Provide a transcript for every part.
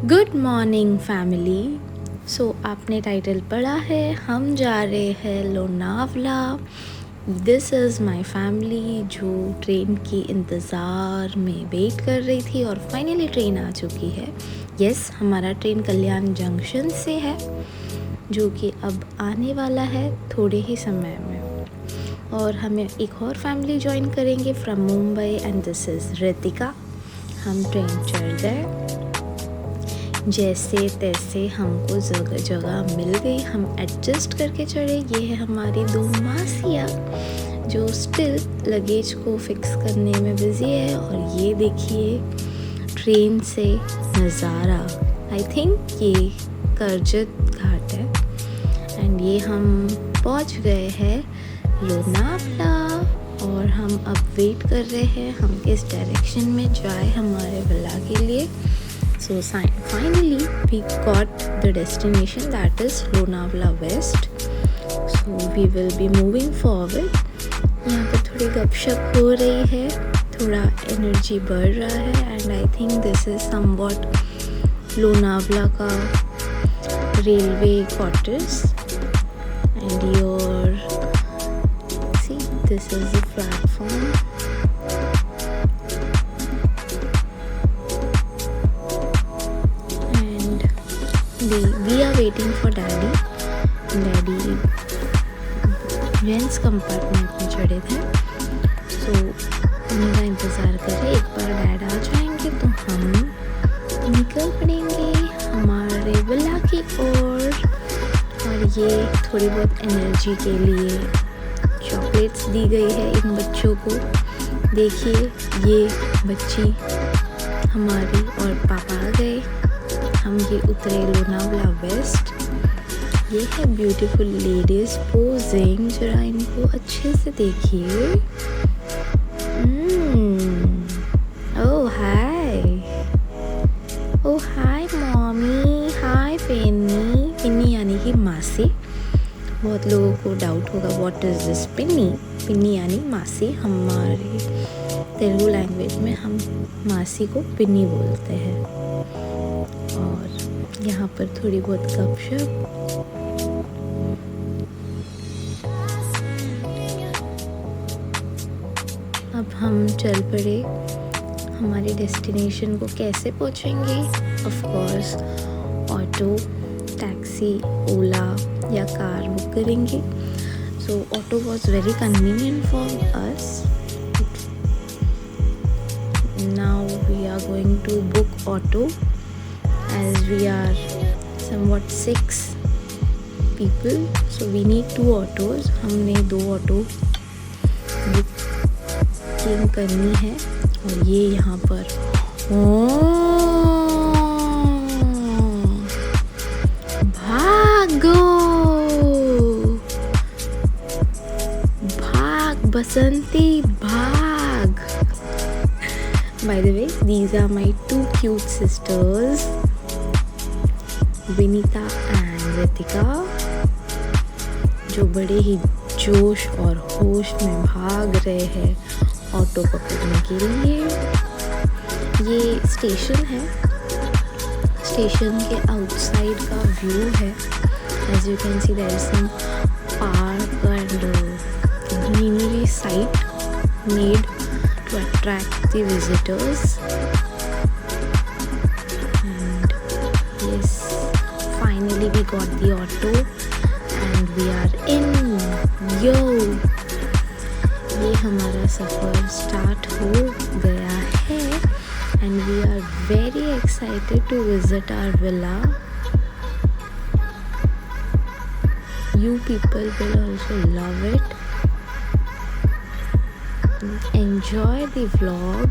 Good morning family. सो आपने title पढ़ा है, हम जा रहे हैं Lonavala. This is my family जो ट्रेन की इंतज़ार में वेट कर रही थी और फाइनली ट्रेन आ चुकी है। यस, हमारा ट्रेन कल्याण जंक्शन से है जो कि अब आने वाला है थोड़े ही समय में। और हमें एक और फैमिली ज्वाइन करेंगे from Mumbai and this is Ritika. हम ट्रेन चढ़ गए, जैसे तैसे हमको जगह जगह मिल गई, हम एडजस्ट करके चढ़े। ये है हमारी दो मासियाँ जो स्टिल लगेज को फिक्स करने में बिज़ी है। और ये देखिए ट्रेन से नज़ारा, आई थिंक ये करजत घाट है। एंड ये हम पहुंच गए हैं लोनावला और हम अब वेट कर रहे हैं हम किस डायरेक्शन में जाए हमारे विला के लिए। So finally we got the destination, that is Lonavala West. So we will be moving forward. यहाँ पर थोड़ी गपशप हो रही है, थोड़ा एनर्जी बढ़ रहा है and I think this is somewhat Lonavala का railway quarters. And your see this is the platform. We are waiting for daddy. Daddy gents compartment में चढ़े थे, सो उनका इंतज़ार कर रहे। एक बार डैड आ जाएंगे तो हम निकल पड़ेंगे हमारे विला की ओर। और ये थोड़ी बहुत एनर्जी के लिए चॉकलेट्स दी गई है इन बच्चों को। देखिए ये बच्ची हमारी और पापा आ गए। हम ये उतरे लोनावला वेस्ट। ये है ब्यूटीफुल लेडीज पोजिंग, जरा इनको अच्छे से देखिए। ओह हाय, ओह हाय मॉमी, हाय पिन्नी। पिन्नी यानी कि मासी। बहुत लोगों को डाउट होगा व्हाट इज दिस पिन्नी। पिन्नी यानी मासी। हमारे तेलुगु लैंग्वेज में हम मासी को पिन्नी बोलते हैं। और यहाँ पर थोड़ी बहुत गपशप। अब हम चल पड़े हमारे डेस्टिनेशन को कैसे पहुँचेंगे। Of course auto, taxi, Ola या कार बुक करेंगे। So auto was very convenient for us. Now we are going to book auto as we are somewhat 6 people, so we need 2 autos. हमने 2 ऑटो बुकिंग करनी है। और ये यहाँ पर भागो भाग बसंती भाग। By the way, these are my 2 cute sisters, Vinita and Ritika, जो बड़े ही जोश और होश में भाग रहे हैं ऑटो पकड़ने के लिए। ये स्टेशन है, स्टेशन के आउटसाइड का व्यू है। As you can see there is some park and greenery site made to attract the visitors. And yes, finally we got the auto and we are in. Yo, ये हमारा सफ़र start हो गया है and we are very excited to visit our villa. You people will also love it. Enjoy the vlog.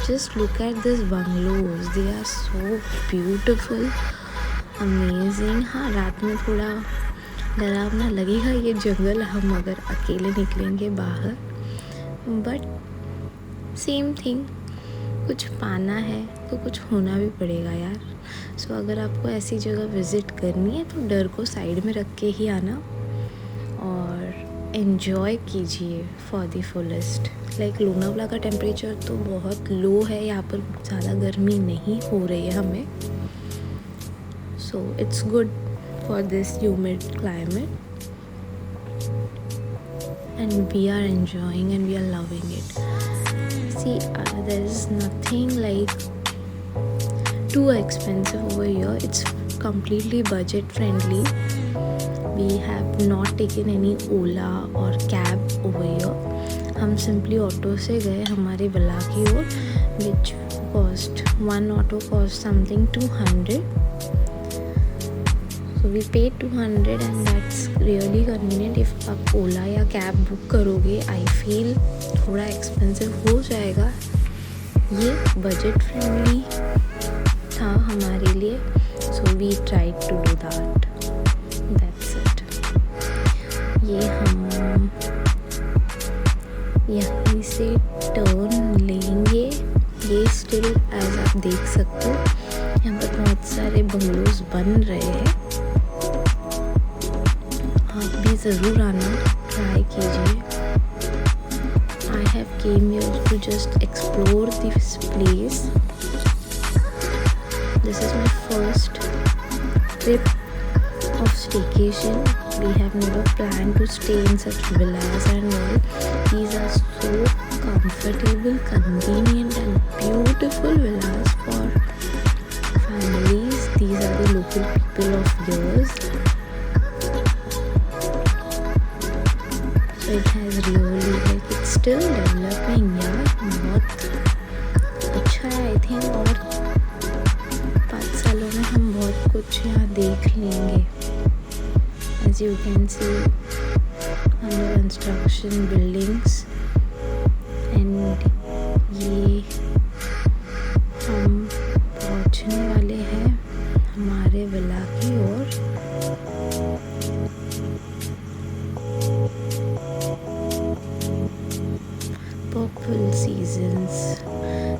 Just look at these bungalows. They are so beautiful, amazing. हाँ, रात में थोड़ा डरावना लगेगा ये जंगल हम अगर अकेले निकलेंगे बाहर, बट सेम थिंग, कुछ पाना है तो कुछ होना भी पड़ेगा यार। सो अगर आपको ऐसी जगह विज़िट करनी है तो डर को साइड में रख के ही आना और एन्जॉय कीजिए for the fullest. Like Lonavala का टेम्परेचर तो बहुत लो है, यहाँ पर ज़्यादा गर्मी नहीं हो रही है हमें, so it's good for this humid climate and we are enjoying and we are loving it. See, there is nothing like too expensive over here. It's completely budget friendly. We have not taken any Ola or cab over here. हम simply auto से गए हमारे villa की ओर, which cost one auto cost something 200. So we paid 200 and that's really convenient. If आप ओला या cab book करोगे, I feel थोड़ा expensive हो जाएगा। ये बजट फ्रेंडली था हमारे लिए, so we tried to do that's it. ये हम यहीं से टर्न लेंगे। ये स्टिल एज आप देख सकते हो यहाँ पर बहुत सारे बंगलोज बन रहे हैं। आप भी ज़रूर आना, ट्राई कीजिए। I have came here to just explore this place. This is my first trip of staycation. We have never planned to stay in such villas and all. These are so comfortable, convenient and beautiful villas for families. These are the local people of yours. So it has really like it's still developing. यार बहुत अच्छा है। I think और 5 सालों में हम बहुत कुछ यहाँ देख लेंगे। As you can see, under construction buildings, and ये हम पहुँचने वाले हैं हमारे विला की ओर। Purple seasons.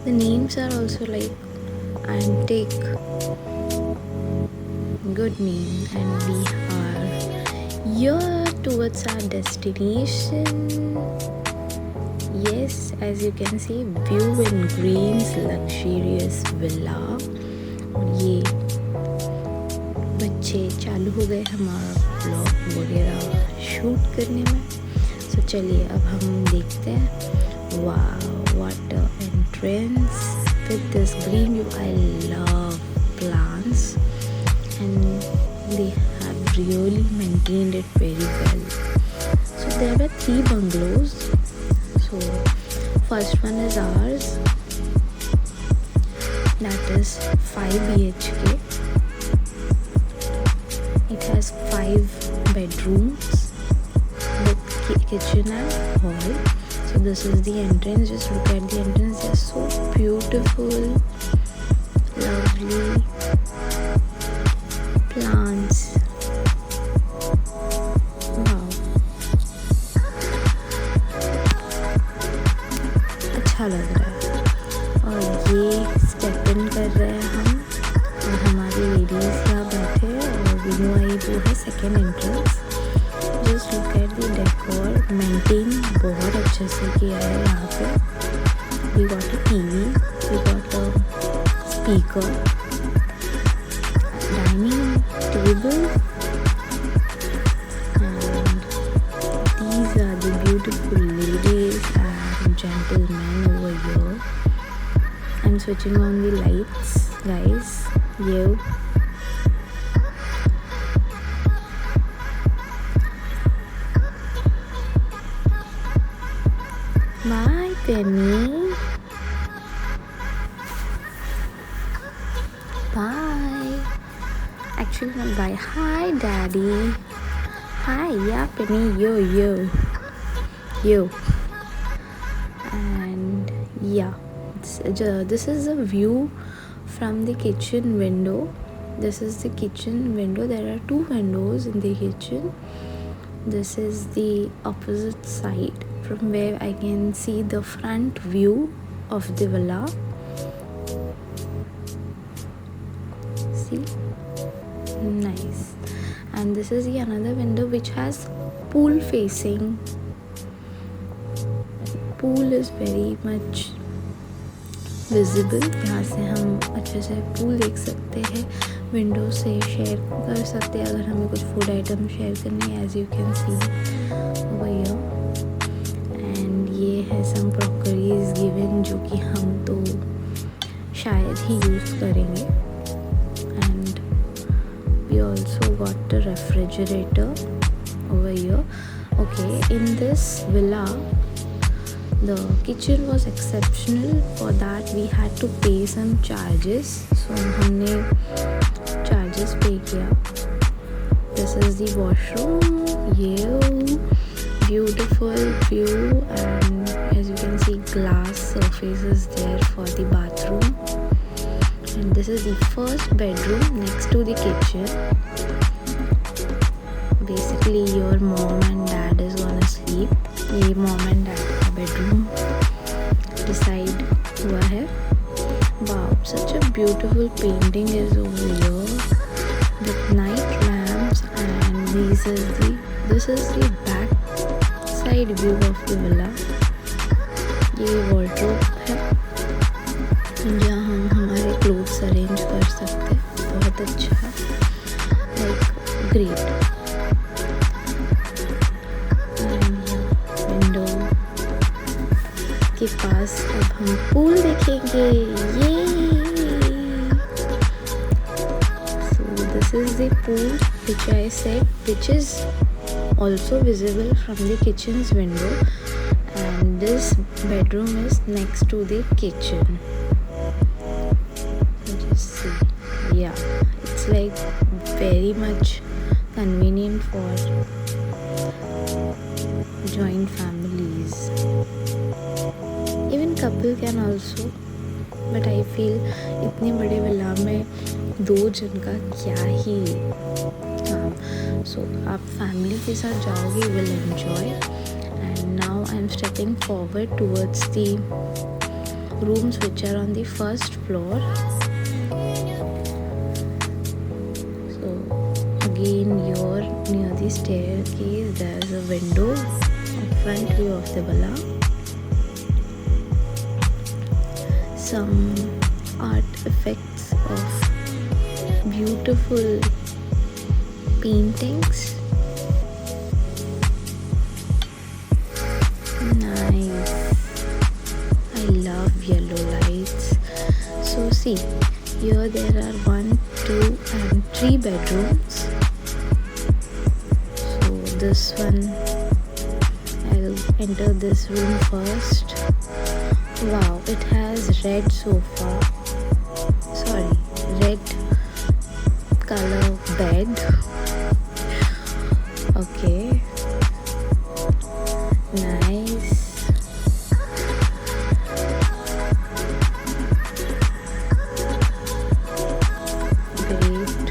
The names are also like antique, good name, and we are here towards our destination. Yes, as you can see, view in Green's luxurious villa. और ये बच्चे चालू हो गए हमारा ब्लॉग वगैरह शूट करने में। सो चलिए अब हम देखते हैं। Wow, what an entrance with this green view. I love plants and they have really maintained it very well. So there were 3 bungalows. So first one is ours, that is 5 BHK. It has 5 bedrooms with kitchen and hall. So this is the entrance. Just look at the entrance. They're so beautiful, lovely plants. Wow, अच्छा लग रहा है। और ये step in कर रहे हैं हम, और हमारी लेडीज यहाँ बैठे हैं और विनू आई वो है second entrance. Just look at the decor, maintain बहुत अच्छे से किया है यहाँ पे। We got a TV, we got a speaker, dining table, and these are the beautiful ladies and gentlemen over here. I'm switching on the lights, guys. You. Bye, Penny. Bye. Actually, not bye. Hi, Daddy. Hi, yeah, Penny. Yo. And yeah, this is a view from the kitchen window. This is the kitchen window. There are 2 windows in the kitchen. This is the opposite side from where I can see the front view of the villa. See, nice. And this is the another window which has pool facing. Pool is very much visible. यहाँ से हम अच्छे से pool देख सकते हैं. Window से share कर सकते हैं अगर हमें कुछ फूड आइटम शेयर करनी है, as you can see over here. And ये है सम क्रॉकरीज गिवन जो कि हम तो शायद ही यूज़ करेंगे. And we also got the refrigerator over here. Okay, in this villa the kitchen was exceptional. For that we had to pay some charges, so हमने charges pay किया. This is the washroom. Yeah, beautiful view, and as you can see glass surfaces there for the bathroom. And this is the first bedroom next to the kitchen. Basically your mom and dad is gonna sleep. ये mom and dad का bedroom decide हुआ है. Wow, such a beautiful painting is over here with night lamps, and this is the back side view of the villa. ये wardrobe है जहाँ हम हमारे clothes arrange कर सकते हैं. बहुत अच्छा है, like great. के पास अब हम पूल देखेंगे. ये so this is the pool which I said, which is also visible from the kitchen's window, and this bedroom is next to the kitchen. Just see, yeah, it's like very much convenient for joint families. Even couple can also, but I feel इतने बड़े villa में 2 जन का क्या ही काम. So आप family के साथ जाओगे, you will enjoy. And now I am stepping forward towards the rooms which are on the first floor. So again you're near the staircase, there's a window, front view of the villa. Some art effects of beautiful paintings. Nice. I love yellow lights. So see, here there are 1, 2 and 3 bedrooms. So this one, I'll enter this room first. Wow, it has red sofa, red color bed. Okay, nice. Great.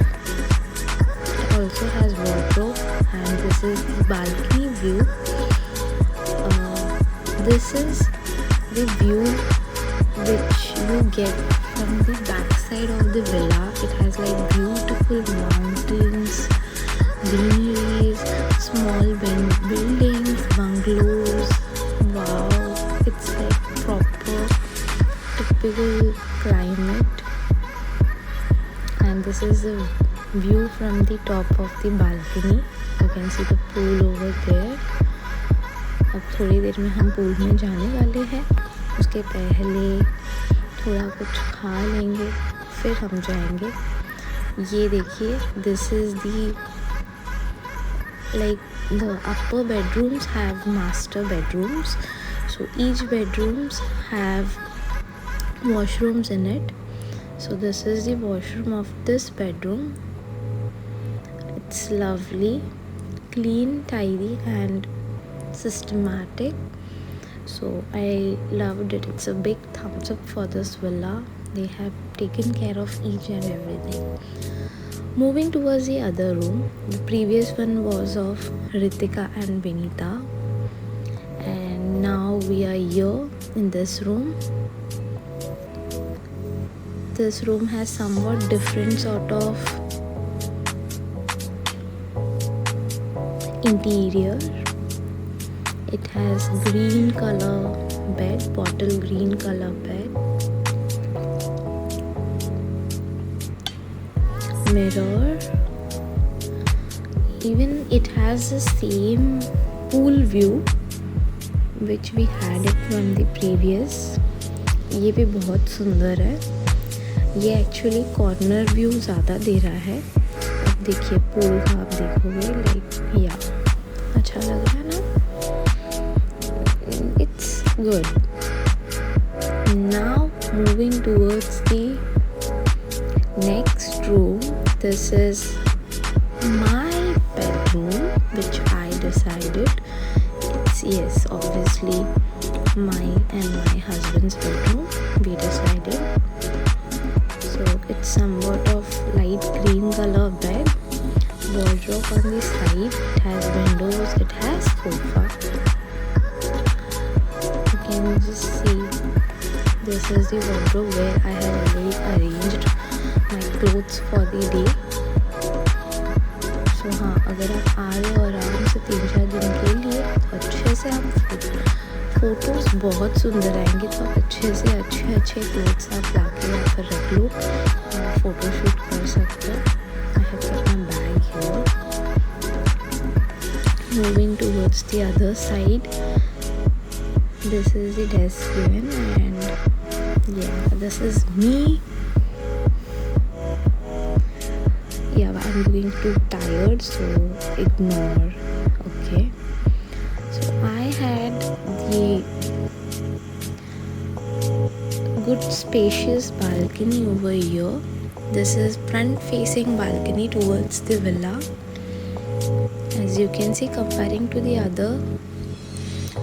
It also has wardrobe, and this is the balcony view. This is the view which you get from the back side of the villa. It has like beautiful mountains, greeneries, small buildings, bungalows. Wow, it's like proper typical climate. And this is the view from the top of the balcony. You can see the pool over there. अब थोड़ी देर में हम pool में जाने वाले हैं. उसके पहले थोड़ा कुछ खा लेंगे, फिर हम जाएंगे. ये देखिए, this is the like the upper bedrooms have master bedrooms, so each bedrooms have washrooms in it. So this is the washroom of this bedroom. It's lovely, clean, tidy and systematic. So I loved it. It's a big thumbs up for this villa. They have taken care of each and everything. Moving towards the other room, the previous one was of Ritika and Benita, and now we are here in this room. This room has somewhat different sort of interior. It has green color bed, bottle green color bed, mirror. Even it has the same pool view which we had it from the previous. ये भी बहुत सुंदर है. ये actually corner view ज़्यादा दे रहा है. अब देखिए पूल का आप देखोगे लाइक या अच्छा लग रहा है ना. It's good. Now moving towards the next room. This is my bedroom which I decided. It's yes obviously mine and my husband's bedroom we decided. So it's somewhat of light green color bed, wardrobe on the side, it has windows, it has sofa. You can just see this is the wardrobe where I have already arranged my clothes for the day. So हाँ, अगर आप आ रहे हो आराम से 3-4 दिन के लिए तो अच्छे से आप फोटोज़ बहुत सुंदर आएंगे. तो आप अच्छे से अच्छे क्लोथ्स आप ला के यहाँ पर रख लो और फ़ोटो शूट कर सकते हो. I have kept my bag here. Moving towards the other side, this is the desk given and yeah, this is me. Yeah, I'm looking too tired, so ignore. Okay. So I had the good spacious balcony over here. This is front facing balcony towards the villa. As you can see, comparing to the other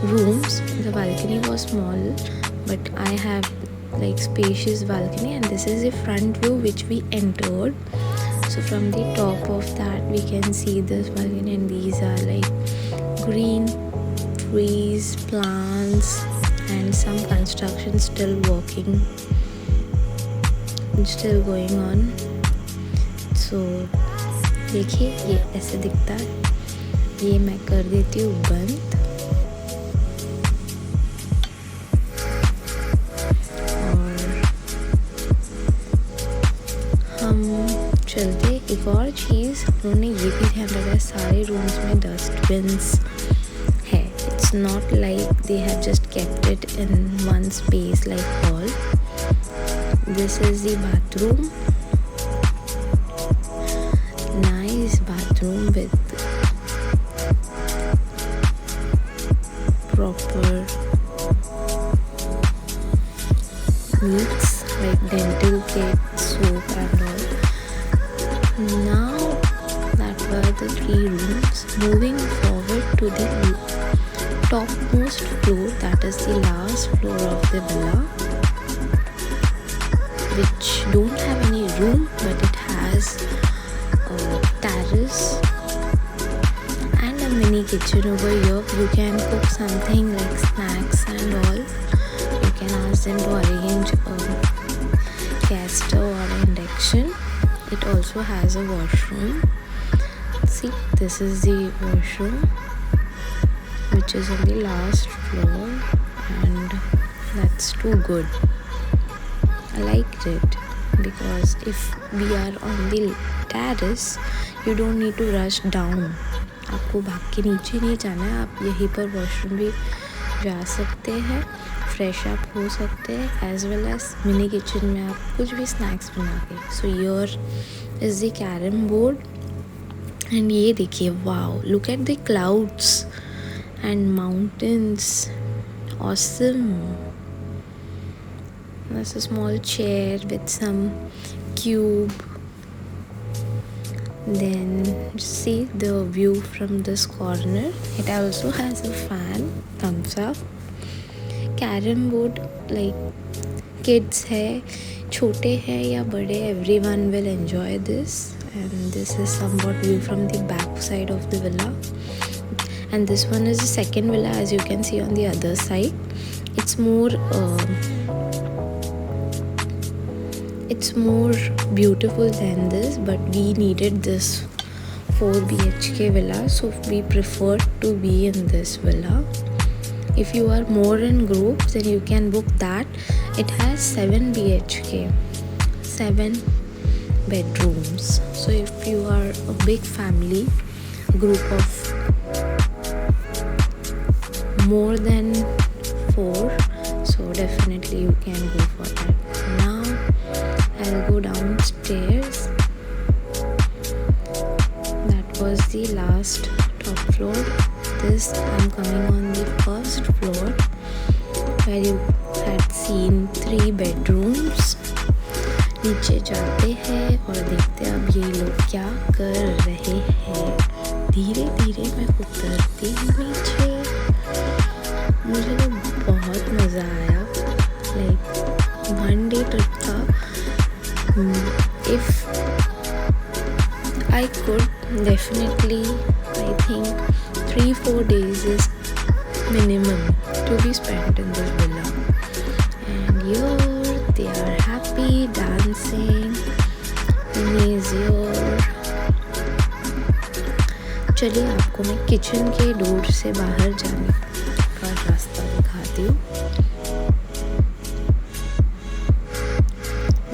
rooms, the balcony was small, but I have like spacious balcony, and this is the front view which we entered. So from the top of that we can see this balcony, and these are like green trees, plants, and some construction still going on. So देखिए ये ऐसे दिखता है. ये मैं कर देती हूँ बंद. चलते एक और चीज़ उन्होंने ये भी ध्यान रखा है, सारे रूम्स में डस्टबिन्स है. It's not like they have just kept it in one space like hall. This is the bathroom. Nice bathroom with proper needs like dental care, soap and all. Now that were the 3 rooms. Moving forward to the topmost floor, that is the last floor of the villa, which don't have any room but it has a terrace and a mini kitchen over here. You can cook something like snacks and all. You can ask them to arrange a gas stove or an induction. It also has a washroom. See, this is the washroom which is on the last floor, and that's too good. I liked it because if we are on the terrace, you don't need to rush down. आपको भाग के नीचे नहीं जाना है. आप यहीं पर वॉशरूम भी जा सकते हैं, फ्रेश अप हो सकते हैं, as well as mini kitchen में आप कुछ भी स्नैक्स बना के. So your is the carrom board. And ये देखिए, wow, look at the clouds and mountains. Awesome. There's a small chair with some cube. Then see the view from this corner. It also has a fan, thumbs up. Carom board, like kids है, छोटे है या बड़े, everyone will enjoy this. And this is somewhat view from the back side of the villa. And this one is the second villa, as you can see on the other side. It's more beautiful than this, but we needed this 4 BHK villa, so we prefer to be in this villa. If you are more in groups, then you can book that. It has 7 BHK, 7 bedrooms. So if you are a big family, group of more than 4, so definitely you can go for that. Now I'll go downstairs. That was the last top floor. This I'm coming on the first floor where you had seen 3 bedrooms. नीचे जाते हैं और देखते हैं अब ये लोग क्या कर रहे हैं. धीरे धीरे मैं उतरती हूँ नीचे. मुझे तो बहुत मज़ा आया. लाइक 1 day ट्रिप था. If I could, definitely I think 3-4 days is minimum to be spent in this villa. And here they are happy dancing. Minnie is here. चलिए आपको मैं किचन के डोर से बाहर जाने का रास्ता दिखाती हूँ.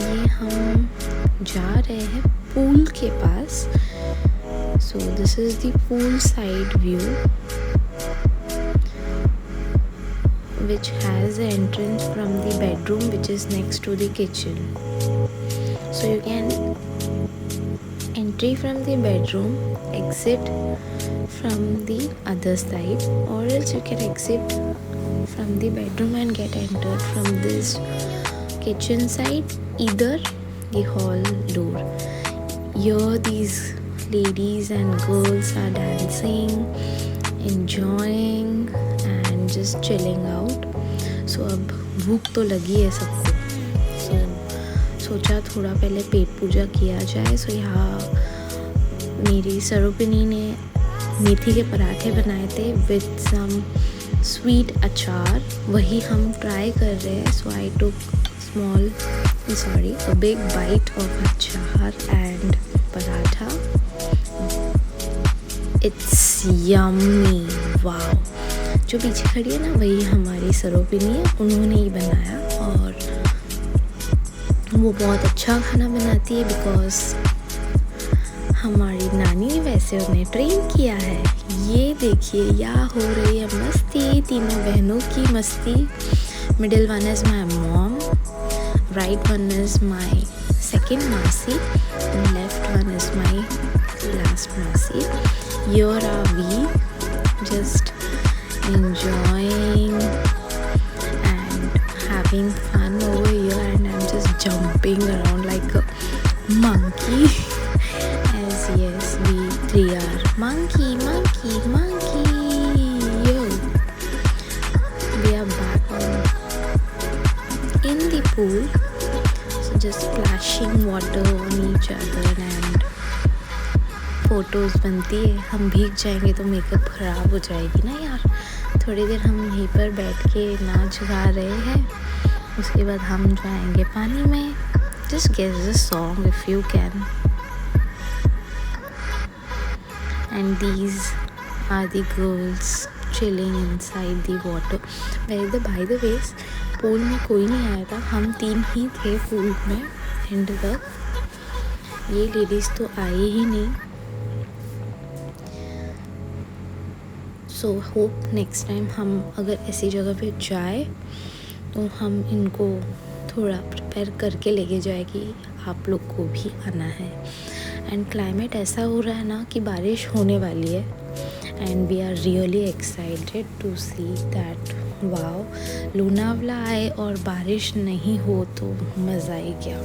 ये हम जा रहे हैं पूल के पास. So this is the pool side view, which has the entrance from the bedroom which is next to the kitchen. So you can entry from the bedroom, exit from the other side, or else you can exit from the bedroom and get entered from this kitchen side, either the hall door. Here these ladies and girls are dancing, enjoying and just chilling out. So अब भूख तो लगी है सबको. So सोचा थोड़ा पहले पेट पूजा किया जाए. So यहाँ मेरी सरोपिनी ने मेथी के पराठे बनाए थे with some sweet अचार. वही हम ट्राई कर रहे हैं. So I took a big bite of achar and paratha. It's yummy. Wow. जो पीछे खड़ी है ना, वही हमारी सरोपिनी है. उन्होंने ही बनाया और वो बहुत अच्छा खाना बनाती है बिकॉज हमारी नानी ने वैसे उन्हें ट्रेन किया है. ये देखिए यहाँ हो रही है मस्ती. तीनों बहनों की मस्ती. Middle one is my mom, right one is my second Masi, and left one is my last Masi. Here are we just enjoying and having fun over here, and I'm just jumping around like a monkey. As yes, we three are monkey. Yo, we are back in the pool. Just splashing water on each other and photos बनती है. हम भीग जाएंगे तो makeup ख़राब हो जाएगी ना यार. थोड़ी देर हम यहीं पर बैठ के नाच गा रहे हैं. उसके बाद हम जाएंगे पानी में. Just guess the song if you can. And these are the girls chilling inside the water. By the way, pool में कोई नहीं आया था. हम 3 ही थे पूल में एंड तक. ये लेडीज़ तो आई ही नहीं. सो होप नेक्स्ट टाइम हम अगर ऐसी जगह पे जाए तो हम इनको थोड़ा प्रिपेयर करके लेके जाए कि आप लोग को भी आना है. एंड क्लाइमेट ऐसा हो रहा है ना कि बारिश होने वाली है. And we are really excited to see that. Wow, Lonavala आए और बारिश नहीं हो तो मज़ा ही क्या.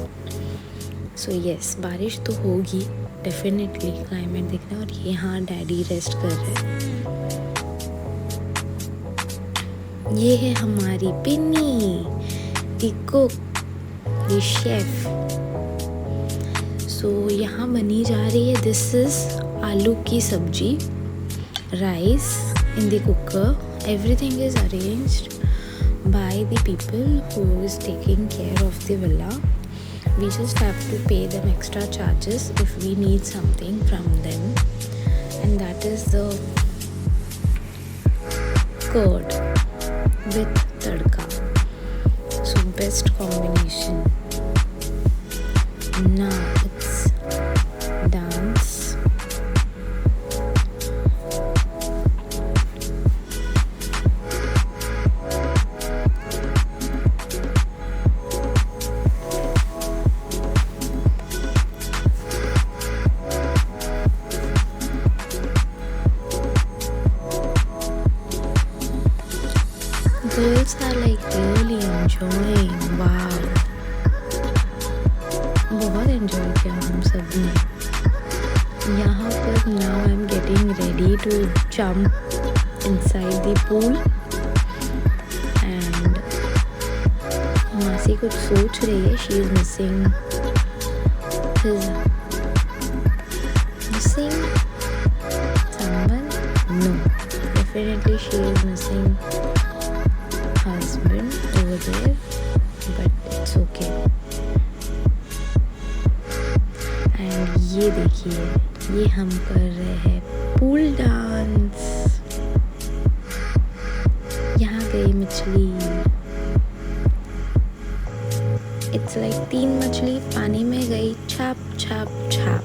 सो यस, बारिश तो होगी डेफिनेटली. क्लाइमेट देखना. और यहाँ डैडी रेस्ट कर रहे हैं. ये है हमारी पिन्नी, द कुक, द शेफ. सो यहाँ बनी जा रही है. दिस इज़ आलू की सब्जी, rice in the cooker. Everything is arranged by the people who is taking care of the villa. We just have to pay them extra charges if we need something from them. and that is the curd with tadka. So best combination. Now it's dance. Girls are like really enjoying. Wow, बहुत enjoy किया हम सब ने. यहाँ पर now I'm getting ready to jump inside the pool and मासी कुछ सोच रही है. She is missing someone. No, definitely she is missing husband over there, but it's okay. And ये देखिए, ये हम कर रहे हैं पूल डांस. यहाँ गई मछली. It's like 3 मछली पानी में गई, छाप छाप छाप.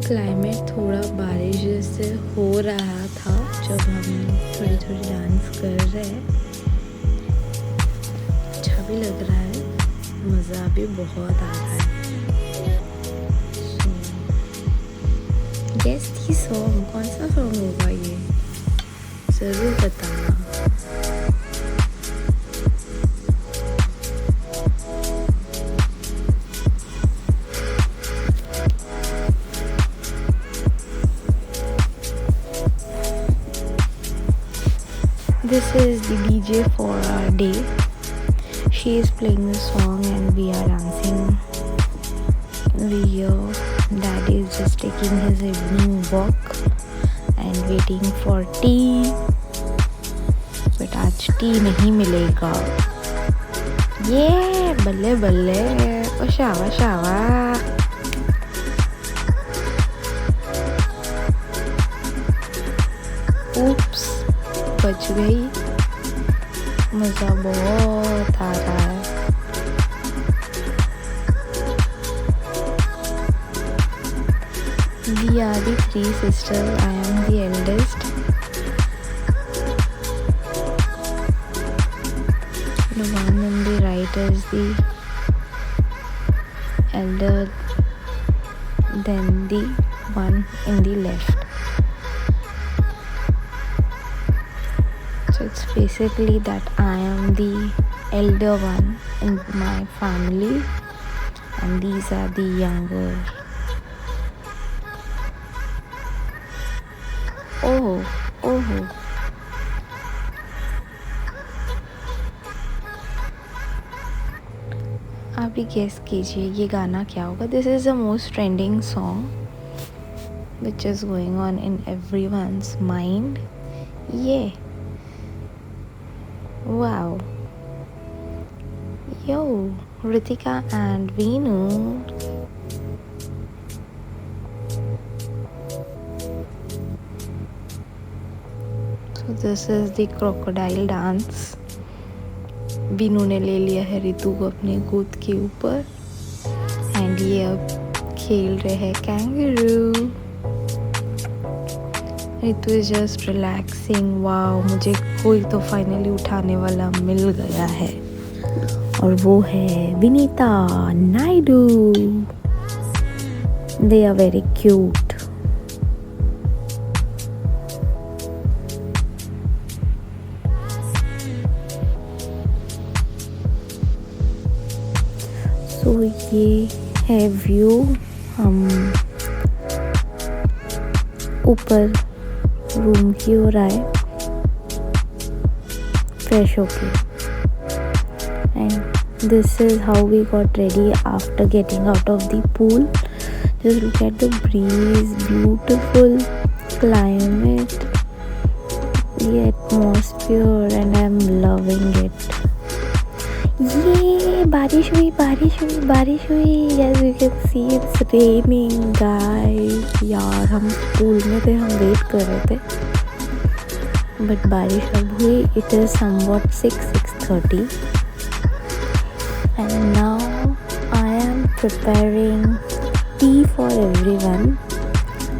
क्लाइमेट थोड़ा बारिश जैसे हो रहा था जब हम थोड़ी थोड़ी डांस कर रहे हैं. अच्छा भी लग रहा है, मज़ा भी बहुत आ रहा है. गेस की सॉन्ग कौन सा सॉन्ग होगा ये, ज़रूर बताना. This is the DJ for our day. She is playing the song and we are dancing. We hear Daddy is just taking his evening walk and waiting for tea. But आज tea नहीं मिलेगा. Yeah, बल्ले बल्ले. ओ Shava Shava. Oops. बच गई. मज़ा बहुत आ रहा है. We are the 3 sisters. I am the eldest. The one on the right is the elder, then the one in the left. So it's basically that I am the elder one in my family and these are the younger. Oh. आप भी guess कीजिए ये गाना क्या होगा. This is the most trending song which is going on in everyone's mind. Yeah. Wow. Yo, Ritika and Veenu. So this is the crocodile dance. Veenu ने ले लिया है रितु को अपने गोद के ऊपर and ये अब खेल रहे हैं kangaroo. Ritu is just relaxing. Wow, मुझे कोई तो फाइनली उठाने वाला मिल गया है और वो है Vinita Naidu. They are very cute. तो ये है व्यू. हम ऊपर रूम की ओर आए फ्रेश होके And this is how we got ready after getting out of the pool. Just look at the breeze, beautiful climate, the atmosphere, and I'm loving it. ये बारिश हुई बारिश हुई बारिश हुई. As you can see it's raining guys. यार हम pool में थे, हम वेट कर रहे थे बट बारिश अब हुई. It is somewhat 6:30 and now I am preparing tea for everyone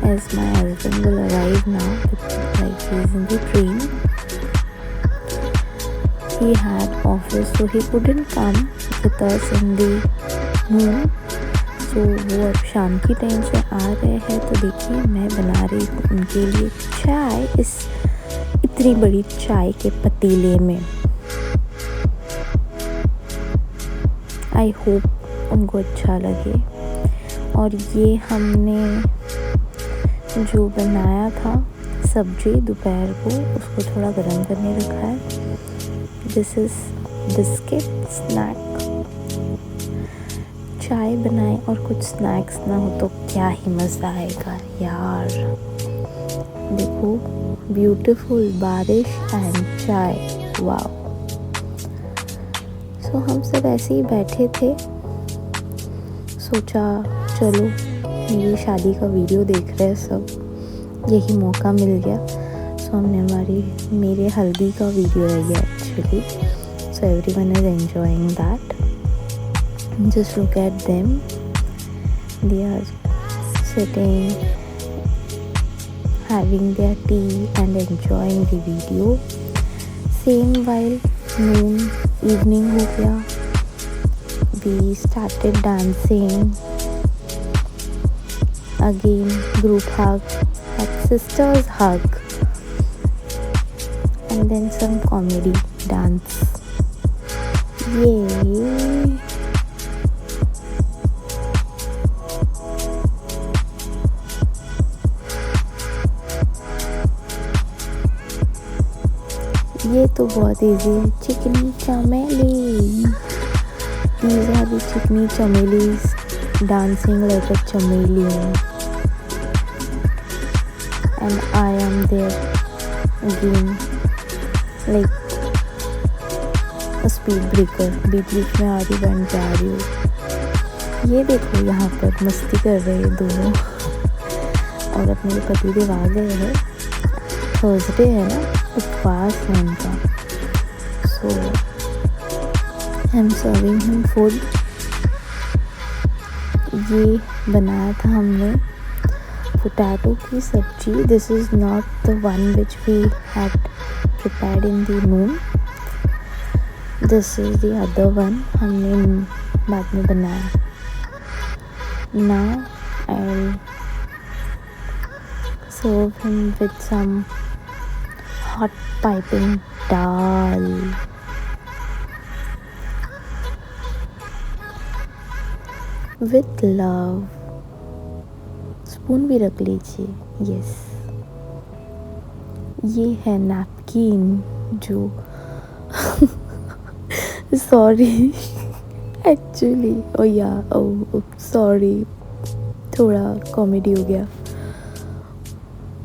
as my husband will arrive now, like he is in the train. He had office so he couldn't come with us in the noon. So वो अब शाम की time से आ रहे हैं. तो देखिए मैं बना रही हूँ उनके लिए चाय इस इतनी बड़ी चाय के पतीले में. आई होप उनको अच्छा लगे. और ये हमने जो बनाया था सब्जी दोपहर को उसको थोड़ा गर्म करने रखा है. This is biscuit snack. चाय बनाए और कुछ स्नैक्स ना हो तो क्या ही मज़ा आएगा यार. देखो ब्यूटीफुल बारिश एंड चाय. वाओ. सो हम सब ऐसे ही बैठे थे. सोचा चलो मेरी शादी का वीडियो देख रहे हैं सब, यही मौका मिल गया. सो हमने मेरे हल्दी का वीडियो है ये actually. So everyone is enjoying that. Just look at them. They are sitting having their tea and enjoying the video. Same while noon evening हो गया. We started dancing again, group hug, like sisters hug, and then some comedy dance. Yay. ये तो बहुत easy है. चिकनी चमेली. These are the चिकनी चमेलीज dancing like a chameleon. And I am there again like a speed breaker. बीच बीच में आ रही बन जा रही हूँ. ये देखो यहाँ पर मस्ती कर रहे हैं दोनों. और अपने पतिदेव आ गए हैं. थर्सडे है ना, उपवास है उनका. So I am serving him food. ये बनाया था हमने पोटैटो की सब्जी. This is not the one which we had prepared in the noon. This is the other one हमने बाद में बनाया. Now I serve him with some hot piping dal. With love. Spoon भी रख लीजिए. यस. ये है नैपकिन जो सॉरी एक्चुअली सॉरी थोड़ा कॉमेडी हो गया.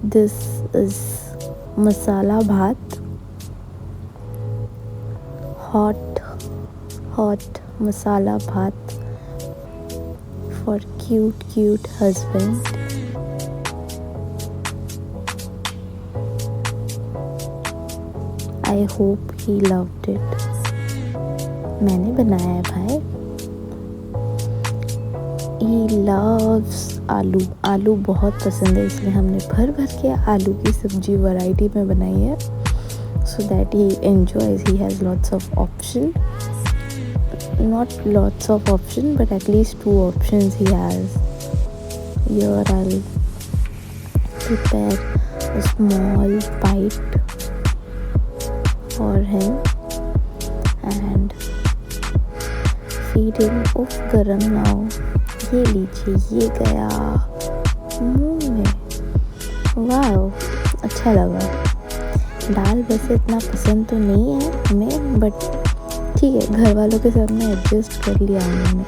दिस इज मसाला भात. हॉट मसाला भात for cute husband. I hope he loved it. मैंने बनाया है भाई. He loves आलू बहुत पसंद है, इसलिए हमने भर के आलू की सब्जी वैरायटी में बनाई है. So that he enjoys. He has lots of option. Not lots of option, but at least 2 options he has. Here I'll prepare a small bite for him and feed him. Uff, garam now. ये लीजिए, ये गया मुंह में. वाह, अच्छा लगा. दाल वैसे इतना पसंद तो नहीं है हमें, बट ठीक है, घर वालों के सामने एडजस्ट कर लिया उन्होंने।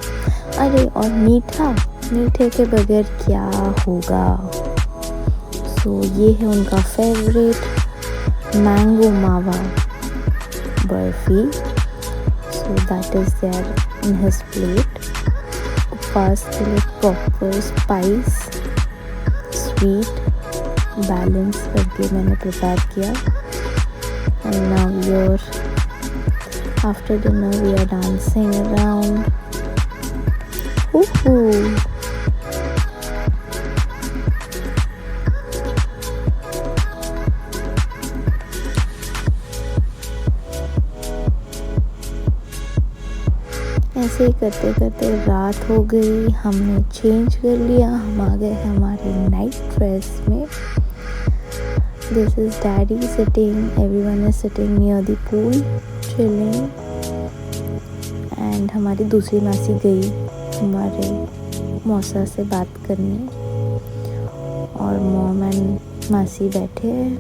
अरे और मीठे के बगैर क्या होगा। सो ये है उनका favourite mango mawa barfi. So that is there in his plate. उपवास के लिए प्रॉपर स्पाइस स्वीट बैलेंस करके मैंने प्रिपेयर किया। And now after dinner we are dancing around. ऐसे ही करते करते रात हो गई। हमने चेंज कर लिया, हम आ गए हमारे नाइट ड्रेस में। This is daddy sitting, everyone is sitting near the pool chilling. And हमारी दूसरी मासी गई हमारे मौसा से बात करने, और मॉम एंड मासी बैठे हैं।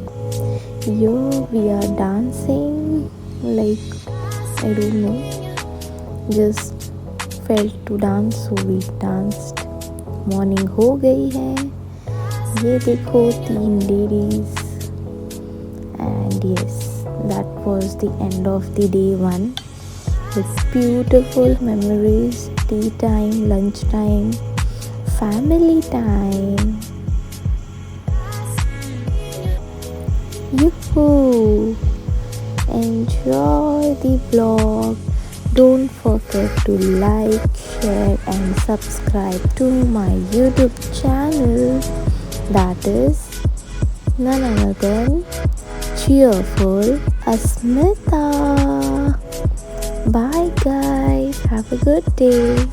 Yo we are dancing like I don't know, just felt to dance so we danced। Morning हो गई है, ये देखो 3 ladies. And yes, that was the end of the day 1 with beautiful memories, tea time, lunch time, family time। Yoo-hoo! Enjoy the vlog। Don't forget to like, share and subscribe to my YouTube channel, that is none other than Cheerful Asmita। Bye guys, have a good day।